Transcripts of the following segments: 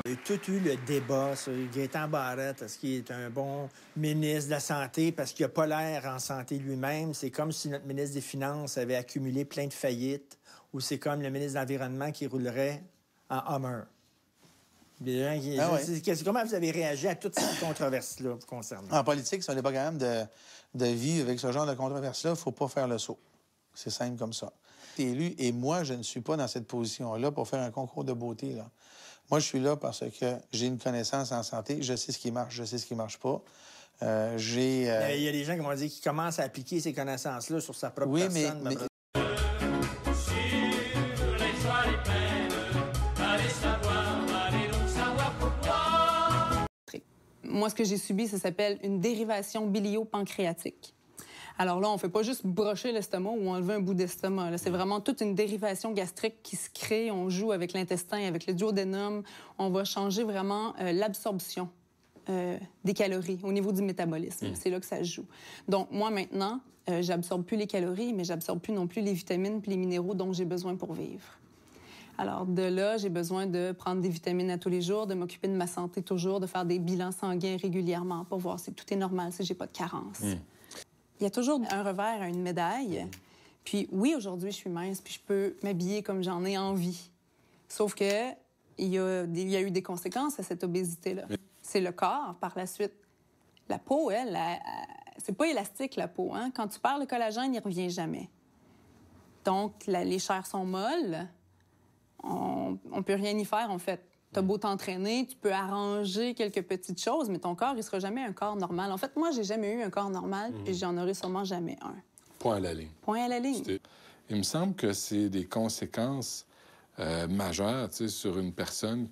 Il y a tout eu le débat sur Gaétan Barrette, est-ce qu'il est un bon ministre de la Santé parce qu'il n'a pas l'air en santé lui-même. C'est comme si notre ministre des Finances avait accumulé plein de faillites, ou c'est comme le ministre de l'Environnement qui roulerait en Hummer. Comment vous avez réagi à toutes ces controverses-là vous concernant? En politique, si on n'est pas capable de vivre avec ce genre de controverse-là, il ne faut pas faire le saut. C'est simple comme ça. T'es élu, et moi, je ne suis pas dans cette position-là pour faire un concours de beauté, là. Moi, je suis là parce que j'ai une connaissance en santé, je sais ce qui marche, je sais ce qui marche pas. Il y a des gens qui vont dire qu'ils commencent à appliquer ces connaissances-là sur sa propre personne. Mais... Moi, ce que j'ai subi, ça s'appelle une dérivation bilio-pancréatique. Alors là, on ne fait pas juste brocher l'estomac ou enlever un bout d'estomac. C'est vraiment toute une dérivation gastrique qui se crée. On joue avec l'intestin, avec le duodénum. On va changer vraiment l'absorption des calories au niveau du métabolisme. C'est là que ça se joue. Donc, moi, maintenant, j'absorbe plus les calories, mais j'absorbe plus non plus les vitamines et les minéraux dont j'ai besoin pour vivre. Alors, de là, j'ai besoin de prendre des vitamines à tous les jours, de m'occuper de ma santé toujours, de faire des bilans sanguins régulièrement pour voir si tout est normal, si j'ai pas de carence. Il y a toujours un revers à une médaille. Puis oui, aujourd'hui, je suis mince, puis je peux m'habiller comme j'en ai envie. Sauf que il y a eu des conséquences à cette obésité-là. C'est le corps, par la suite. La peau, elle c'est pas élastique, la peau. Hein? Quand tu perds le collagène, il revient jamais. Donc, les chairs sont molles. On peut rien y faire, en fait. T'as beau t'entraîner, tu peux arranger quelques petites choses, mais ton corps, il sera jamais un corps normal. En fait, moi, j'ai jamais eu un corps normal, puis j'en aurai sûrement jamais un. Point à la ligne. Point à la ligne. Il me semble que c'est des conséquences majeures, tu sais, sur une personne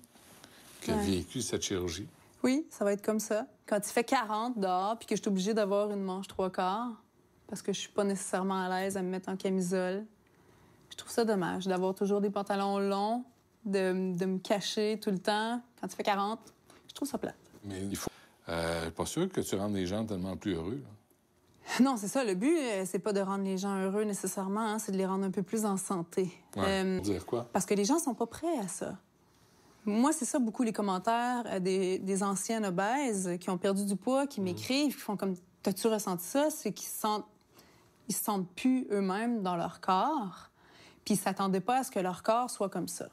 qui a vécu cette chirurgie. Oui, ça va être comme ça. Quand tu fais 40 dehors, puis que je suis obligée d'avoir une manche 3/4, parce que je suis pas nécessairement à l'aise à me mettre en camisole, je trouve ça dommage d'avoir toujours des pantalons longs, de me cacher tout le temps. Quand tu fais 40, je trouve ça plate. Mais il faut... pas sûr que tu rendes les gens tellement plus heureux, là. Non, c'est ça. Le but, c'est pas de rendre les gens heureux nécessairement, hein, c'est de les rendre un peu plus en santé. Dire quoi? Parce que les gens sont pas prêts à ça. Moi, c'est ça, beaucoup les commentaires des anciennes obèses qui ont perdu du poids, qui m'écrivent, qui font comme « T'as-tu ressenti ça? » C'est qu'ils se sentent plus eux-mêmes dans leur corps, puis ils s'attendaient pas à ce que leur corps soit comme ça.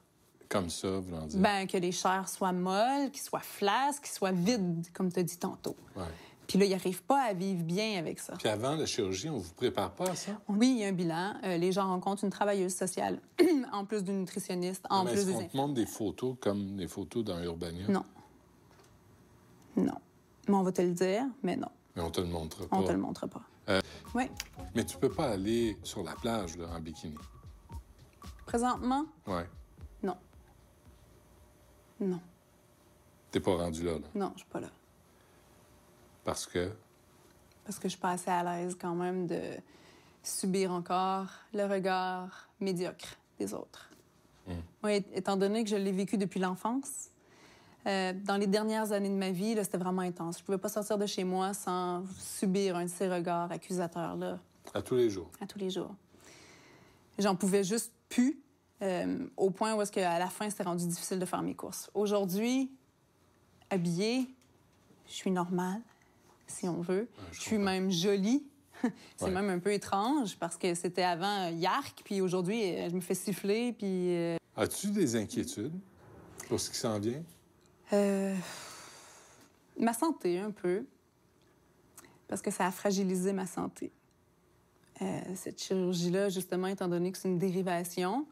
Comme ça, vous voulez dire? Ben, que les chairs soient molles, qu'ils soient flasques, qu'ils soient vides, comme tu as dit tantôt. Ouais. Puis là, ils n'arrivent pas à vivre bien avec ça. Puis avant la chirurgie, on vous prépare pas à ça? Oui, il y a un bilan. Les gens rencontrent une travailleuse sociale, en plus d'une nutritionniste, en plus est-ce des... qu'on te montre des photos comme les photos dans Urbania? Non. Non. Mais on va te le dire, mais non. Mais on te le montre pas. On te le montre pas. Oui. Mais tu peux pas aller sur la plage, là, en bikini? Présentement? Ouais. Non. Non. T'es pas rendu là, là? Non, je suis pas là. Parce que? Parce que je suis pas assez à l'aise quand même de subir encore le regard médiocre des autres. Oui, étant donné que je l'ai vécu depuis l'enfance, dans les dernières années de ma vie, là, c'était vraiment intense. Je pouvais pas sortir de chez moi sans subir un de ces regards accusateurs-là. À tous les jours? À tous les jours. J'en pouvais juste plus, au point où est-ce qu'à la fin, c'était rendu difficile de faire mes courses. Aujourd'hui, habillée, je suis normale, si on veut. Je suis même jolie. C'est même un peu étrange parce que c'était avant yark, puis aujourd'hui, je me fais siffler, puis... As-tu des inquiétudes pour ce qui s'en vient? Ma santé, un peu. Parce que ça a fragilisé ma santé. Cette chirurgie-là, justement, étant donné que c'est une dérivation,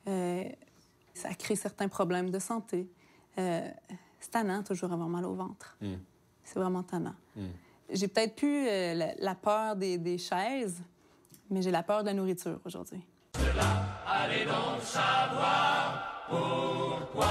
ça crée certains problèmes de santé. C'est tannant, toujours avoir mal au ventre. C'est vraiment tannant. J'ai peut-être plus la peur des chaises, mais j'ai la peur de la nourriture aujourd'hui. Allez donc savoir pourquoi.